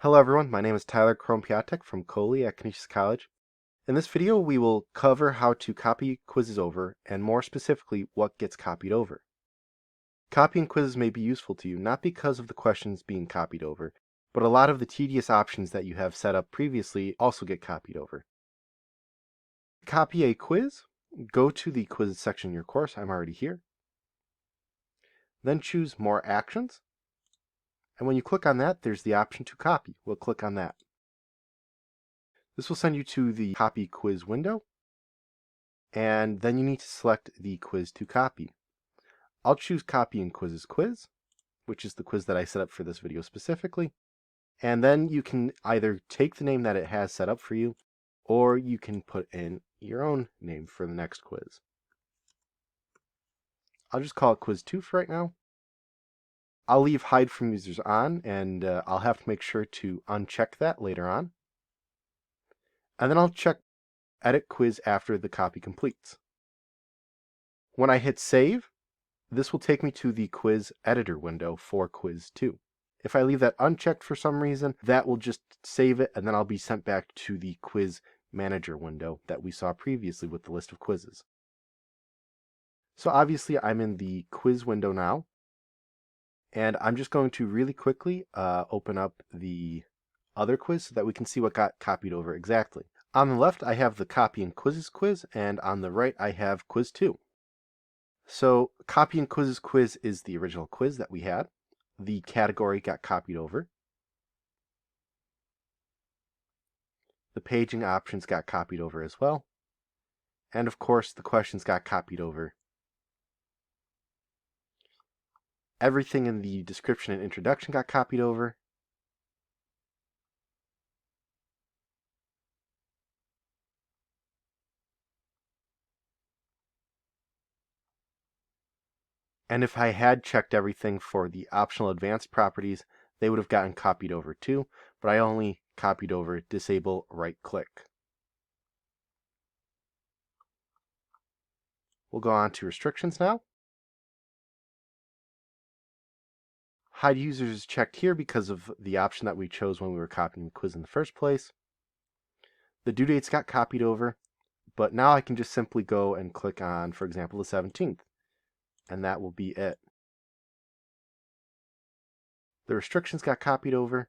Hello everyone, my name is Tyler Krompiatek from Coley at Canisius College. In this video we will cover how to copy quizzes over, and more specifically, what gets copied over. Copying quizzes may be useful to you, not because of the questions being copied over, but a lot of the tedious options that you have set up previously also get copied over. To copy a quiz, go to the quizzes section in your course. I'm already here. Then choose More Actions. And when you click on that, there's the option to copy. We'll click on that. This will send you to the Copy Quiz window, and then you need to select the quiz to copy. I'll choose Copying Quizzes Quiz, which is the quiz that I set up for this video specifically, and then you can either take the name that it has set up for you, or you can put in your own name for the next quiz. I'll just call it Quiz 2 for right now. I'll leave Hide from Users on, and I'll have to make sure to uncheck that later on. And then I'll check Edit Quiz after the copy completes. When I hit Save, this will take me to the Quiz Editor window for Quiz 2. If I leave that unchecked for some reason, that will just save it, and then I'll be sent back to the Quiz Manager window that we saw previously with the list of quizzes. So obviously I'm in the Quiz window now, and I'm just going to really quickly open up the other quiz so that we can see what got copied over exactly. On the left, I have the Copying Quizzes quiz, and on the right, I have Quiz 2. So Copying Quizzes quiz is the original quiz that we had. The category got copied over. The paging options got copied over as well. And of course, the questions got copied over. Everything in the description and introduction got copied over. And if I had checked everything for the optional advanced properties, they would have gotten copied over too, but I only copied over disable right click. We'll go on to restrictions now. Hide users is checked here because of the option that we chose when we were copying the quiz in the first place. The due dates got copied over, but now I can just simply go and click on, for example, the 17th, and that will be it. The restrictions got copied over.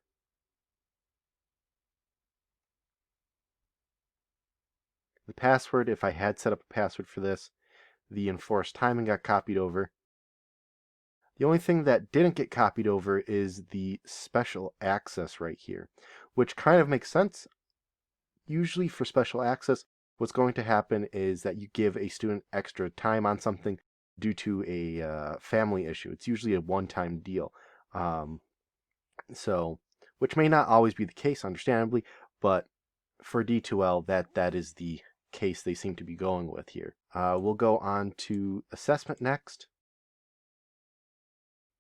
The password, if I had set up a password for this, the enforced timing got copied over. The only thing that didn't get copied over is the special access right here, which kind of makes sense. Usually for special access, what's going to happen is that you give a student extra time on something due to a family issue. It's usually a one-time deal. Which may not always be the case, understandably, but for D2L, that is the case they seem to be going with here. We'll go on to assessment next.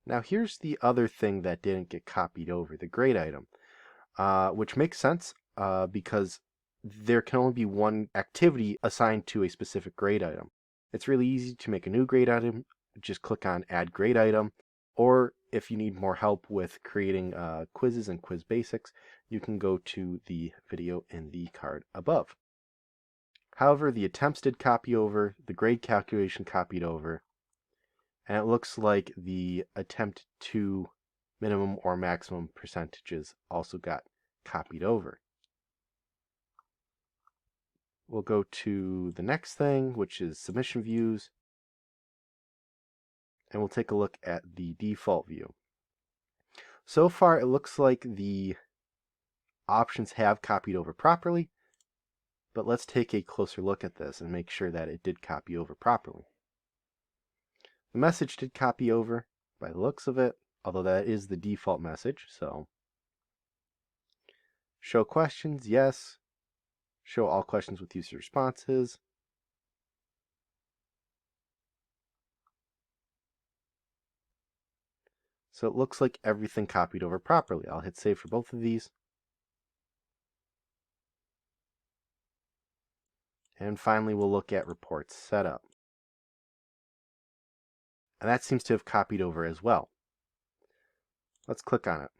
Now here's the other thing that didn't get copied over, the grade item, which makes sense because there can only be one activity assigned to a specific grade item. It's really easy to make a new grade item. Just click on Add Grade Item, or if you need more help with creating quizzes and quiz basics, you can go to the video in the card above. However, the attempts did copy over, the grade calculation copied over, and it looks like the attempt to minimum or maximum percentages also got copied over. We'll go to the next thing, which is submission views, and we'll take a look at the default view. So far, it looks like the options have copied over properly, but let's take a closer look at this and make sure that it did copy over properly. The message did copy over by the looks of it, although that is the default message, so show questions, yes. Show all questions with user responses. So it looks like everything copied over properly. I'll hit save for both of these. And finally, we'll look at reports setup. And that seems to have copied over as well. Let's click on it.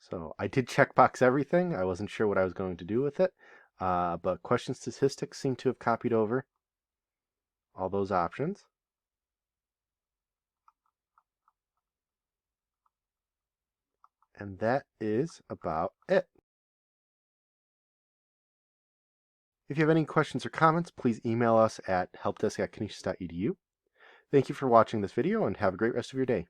So I did checkbox everything. I wasn't sure what I was going to do with it, but question statistics seem to have copied over all those options. And that is about it. If you have any questions or comments, please email us at helpdesk@canisius.edu. Thank you for watching this video and have a great rest of your day.